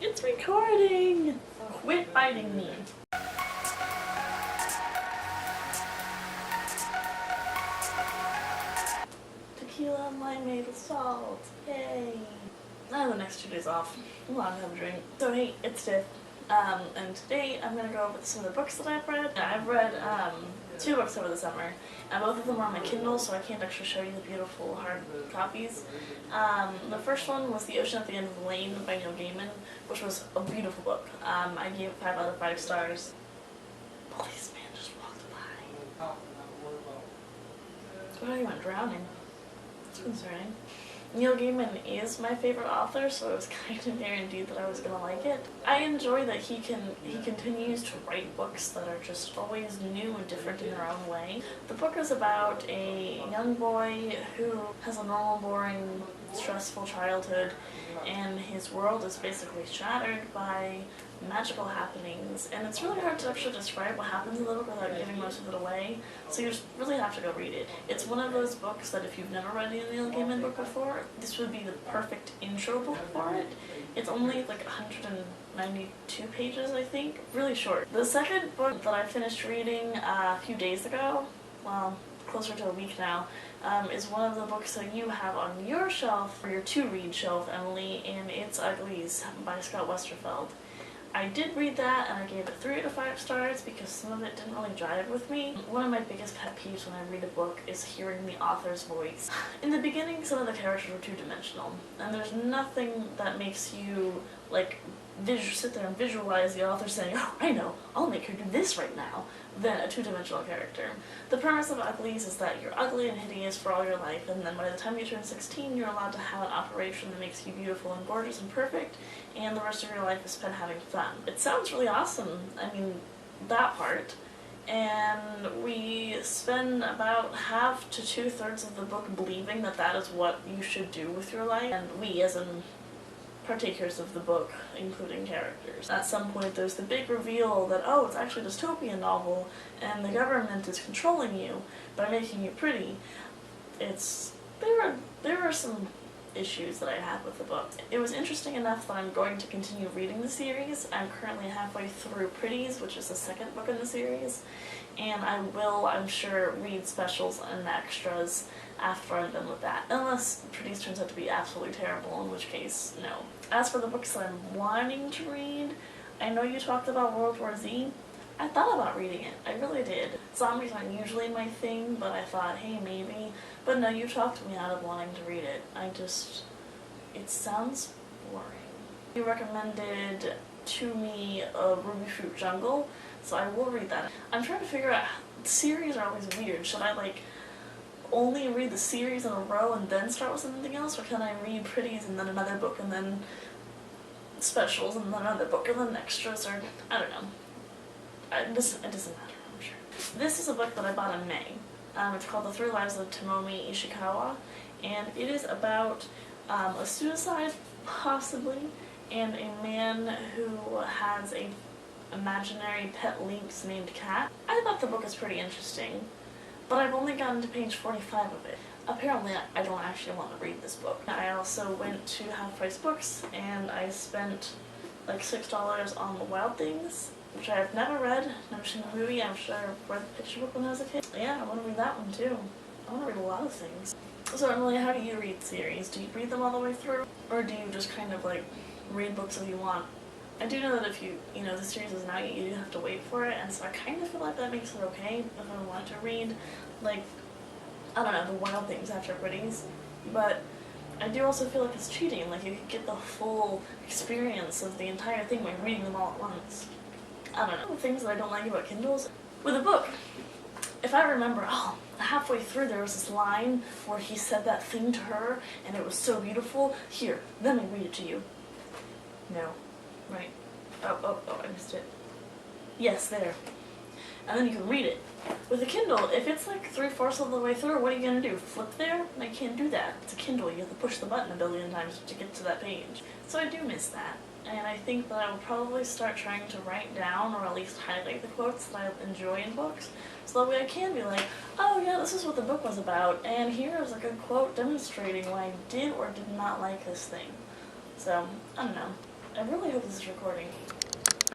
It's recording! Quit biting me. Tequila and limeade with salt. Yay! I have the next 2 days off. I'm allowed to have a drink. So hey, it's Tiff. And today I'm gonna go over some of the books that I've read. I've read 2 books over the summer, and both of them are on my Kindle, so I can't actually show you the beautiful hard copies. The first one was The Ocean at the End of the Lane by Neil Gaiman, which was a beautiful book. I gave it 5 out of 5 stars. Policeman just walked by. What are you drowning? It's concerning. Neil Gaiman is my favorite author, so it was kind of guaranteed that I was gonna like it. I enjoy that he continues to write books that are just always new and different in their own way. The book is about a young boy who has a normal, boring, stressful childhood, and his world is basically shattered by magical happenings, and it's really hard to actually describe what happens in the book without giving most of it away, so you just really have to go read it. It's one of those books that if you've never read a Neil Gaiman book before, this would be the perfect intro book for it. It's only like 192 pages, I think. Really short. The second book that I finished reading a few days ago, well, closer to a week now, is one of the books that you have on your shelf, or your to-read shelf, Emily, and it's Uglies by Scott Westerfeld. I did read that, and I gave it 3 out of 5 stars because some of it didn't really jive with me. One of my biggest pet peeves when I read a book is hearing the author's voice. In the beginning, some of the characters were two-dimensional, and there's nothing that makes you, like, sit there and visualize the author saying, "Oh, I know, I'll make her do this right now," than a two-dimensional character. The premise of Uglies is that you're ugly and hideous for all your life, and then by the time you turn 16, you're allowed to have an operation that makes you beautiful and gorgeous and perfect, and the rest of your life is spent having fun. It sounds really awesome, I mean, that part. And we spend about half to 2/3 of the book believing that that is what you should do with your life, and we, as in partakers of the book, including characters. At some point there's the big reveal that, oh, it's actually a dystopian novel, and the government is controlling you by making you pretty. There were some issues that I had with the book. It was interesting enough that I'm going to continue reading the series. I'm currently halfway through Pretties, which is the second book in the series, and I will, I'm sure, read specials and extras after I'm done with that. Unless Pretties turns out to be absolutely terrible, in which case, no. As for the books that I'm wanting to read, I know you talked about World War Z. I thought about reading it. I really did. Zombies aren't usually my thing, but I thought, hey, maybe. But no, you talked me out of wanting to read it. It sounds boring. You recommended to me Ruby Fruit Jungle, so I will read that. I'm trying to figure out, series are always weird. Should I, like, only read the series in a row and then start with something else, or can I read Pretties and then another book and then specials and then another book and then extras, or I don't know. It doesn't matter, I'm sure. This is a book that I bought in May. It's called The 3 Lives of Tomomi Ishikawa, and it is about a suicide, possibly, and a man who has a imaginary pet lynx named Cat. I thought the book was pretty interesting, but I've only gotten to page 45 of it. Apparently, I don't actually want to read this book. I also went to Half Price Books, and I spent like $6 on The Wild Things, which I've never read, never seen the movie. I'm sure I read the picture book when I was a kid. Yeah, I want to read that one too. I want to read a lot of things. So Emily, how do you read series? Do you read them all the way through? Or do you just kind of like read books that you want? I do know that if you know, the series isn't out yet, you do have to wait for it, and so I kind of feel like that makes it okay if I want to read, like, I don't know, The Wild Things after Pretties. But I do also feel like it's cheating, like you could get the full experience of the entire thing by reading them all at once. I don't know. The things that I don't like about Kindles. With a book, if I remember, oh, halfway through there was this line where he said that thing to her and it was so beautiful. Here, let me read it to you. No. Right. Oh, I missed it. Yes, there. And then you can read it. With a Kindle, if it's like 3/4 of the way through, what are you going to do? Flip there? I can't do that. It's a Kindle. You have to push the button a billion times to get to that page. So I do miss that. And I think that I will probably start trying to write down or at least highlight the quotes that I enjoy in books, so that way I can be like, oh yeah, this is what the book was about, and here is a good quote demonstrating why I did or did not like this thing. So, I don't know. I really hope this is recording.